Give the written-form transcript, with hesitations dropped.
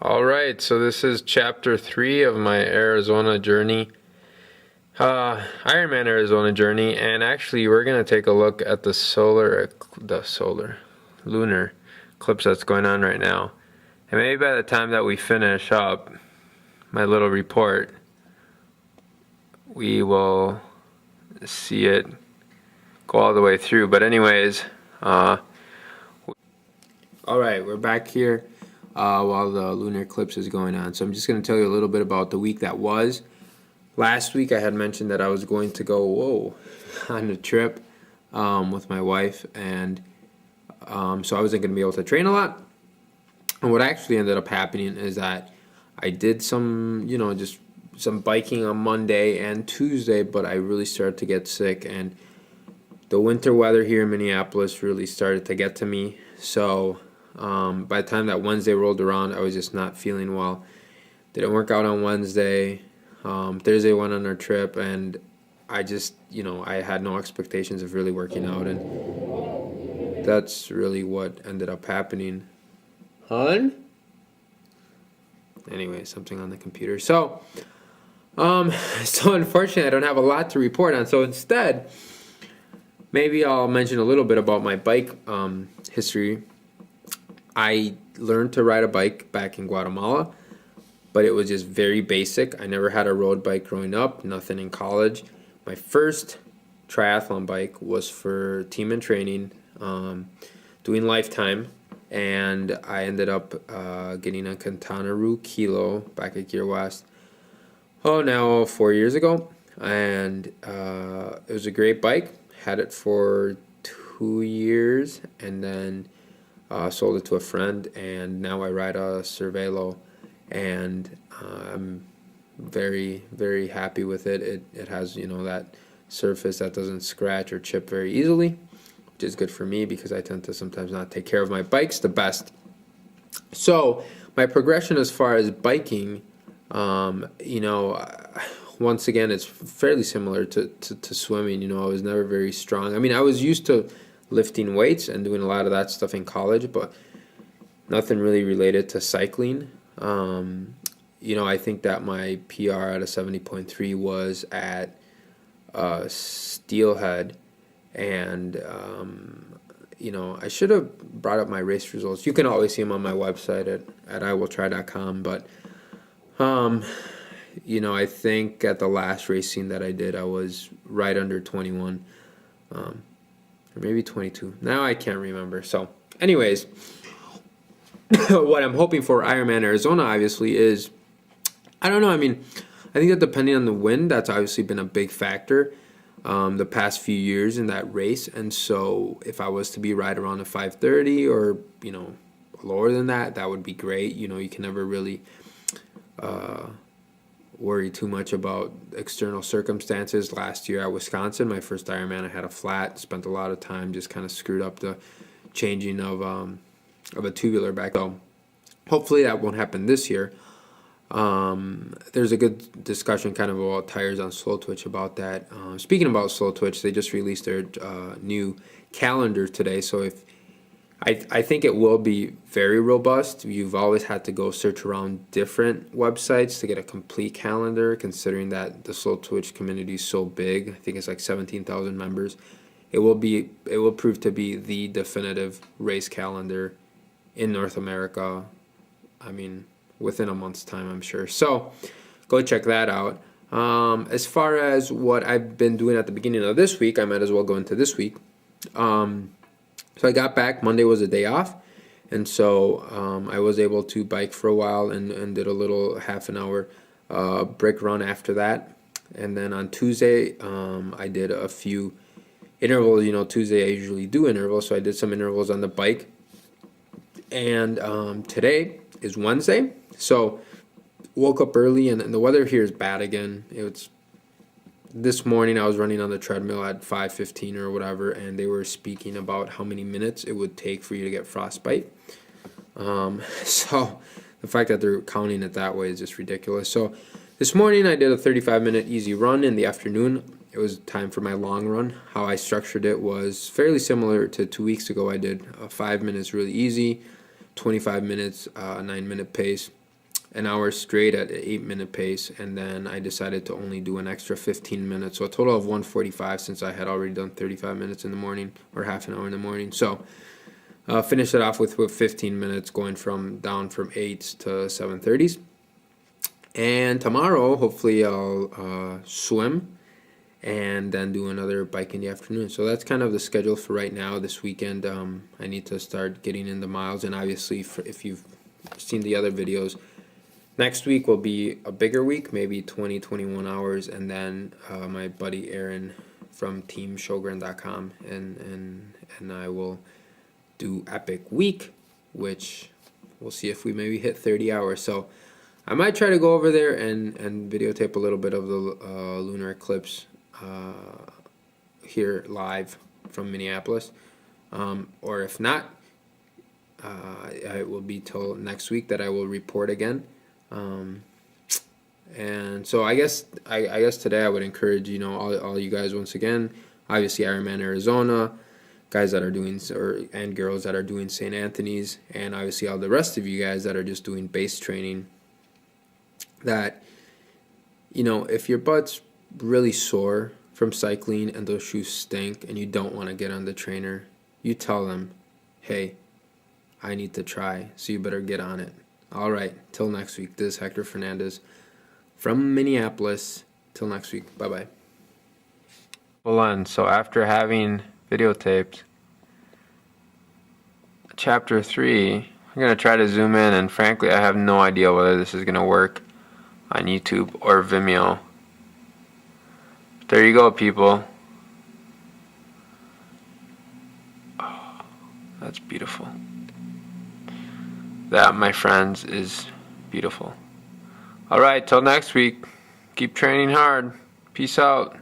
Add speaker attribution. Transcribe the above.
Speaker 1: All right, so this is chapter 3 of my Arizona journey, Ironman Arizona journey, and actually we're gonna take a look at the lunar eclipse that's going on right now. And maybe by the time that we finish up my little report, we will see it go all the way through. But anyways, all right, we're back here. While the lunar eclipse is going on. So I'm just going to tell you a little bit about the week that was. Last week I had mentioned that I was going to go on a trip with my wife, and so I wasn't going to be able to train a lot. And what actually ended up happening is that I did some, just some biking on Monday and Tuesday, but I really started to get sick, and the winter weather here in Minneapolis really started to get to me. So by the time that Wednesday rolled around, I was just not feeling well. Didn't work out on Wednesday. Thursday went on our trip, and I just, I had no expectations of really working out, and that's really what ended up happening. Hun? Anyway, something on the computer. So unfortunately, I don't have a lot to report on. So instead, maybe I'll mention a little bit about my bike history. I learned to ride a bike back in Guatemala, but it was just very basic. I never had a road bike growing up, nothing in college. My first triathlon bike was for team and training, doing Lifetime, and I ended up getting a Quintana Kilo back at Gear West, now 4 years ago, and it was a great bike. Had it for 2 years, and then sold it to a friend, and now I ride a Cervelo, and I'm very, very happy with it. It has, that surface that doesn't scratch or chip very easily, which is good for me because I tend to sometimes not take care of my bikes the best. So my progression as far as biking, once again, it's fairly similar to swimming. I was never very strong. I mean, I was used to lifting weights and doing a lot of that stuff in college, but nothing really related to cycling. I think that my PR at a 70.3 was at Steelhead, and I should have brought up my race results. You can always see them on my website at iwilltri.com, but I think at the last racing that I did, I was right under 21. Or maybe 22. Now I can't remember. So, anyways, what I'm hoping for Ironman Arizona, obviously, is, I don't know, I mean, I think that depending on the wind, that's obviously been a big factor the past few years in that race. And so if I was to be right around a 5:30 or, lower than that, that would be great. You can never really worry too much about external circumstances. Last year at Wisconsin, my first Ironman, I had a flat, spent a lot of time, just kind of screwed up the changing of a tubular back. So hopefully that won't happen this year. There's a good discussion kind of about tires on Slow Twitch about that. Speaking about Slow Twitch, they just released their new calendar today. So if I think it will be very robust. You've always had to go search around different websites to get a complete calendar, considering that the Slow Twitch community is so big. I think it's like 17,000 members. It will prove to be the definitive race calendar in North America. I mean, within a month's time, I'm sure. So go check that out. As far as what I've been doing at the beginning of this week, I might as well go into this week. So I got back. Monday was a day off, and so I was able to bike for a while and did a little half an hour brick run after that. And then on Tuesday, I did a few intervals. Tuesday I usually do intervals, so I did some intervals on the bike. And today is Wednesday, so woke up early, and the weather here is bad again. This morning I was running on the treadmill at 5:15 or whatever, and they were speaking about how many minutes it would take for you to get frostbite. So the fact that they're counting it that way is just ridiculous. So this morning I did a 35-minute easy run. In the afternoon, it was time for my long run. How I structured it was fairly similar to 2 weeks ago. I did 5 minutes really easy, 25 minutes, 9-minute pace. an hour straight at an 8-minute pace, and then I decided to only do an extra 15 minutes, so a total of 145 since I had already done 35 minutes in the morning, or half an hour in the morning. So finish it off with 15 minutes, going down from 8s to 7:30s. And tomorrow, hopefully, I'll swim and then do another bike in the afternoon. So that's kind of the schedule for right now. This weekend, I need to start getting in the miles, and obviously, if you've seen the other videos, next week will be a bigger week, maybe 21 hours, and then my buddy Aaron from teamshogren.com and I will do Epic Week, which we'll see if we maybe hit 30 hours. So I might try to go over there and videotape a little bit of the lunar eclipse here live from Minneapolis, or if not, it will be till next week that I will report again. And so I guess today I would encourage, all you guys, once again, obviously Ironman Arizona, guys that are doing, and girls that are doing St. Anthony's, and obviously all the rest of you guys that are just doing base training, that, if your butt's really sore from cycling and those shoes stink and you don't want to get on the trainer, you tell them, hey, I need to try, so you better get on it. All right, till next week. This is Hector Fernandez from Minneapolis. Till next week. Bye-bye. Well, and so after having videotaped Chapter 3, I'm going to try to zoom in, and frankly, I have no idea whether this is going to work on YouTube or Vimeo. There you go, people. Oh, that's beautiful. That, my friends, is beautiful. All right, till next week. Keep training hard. Peace out.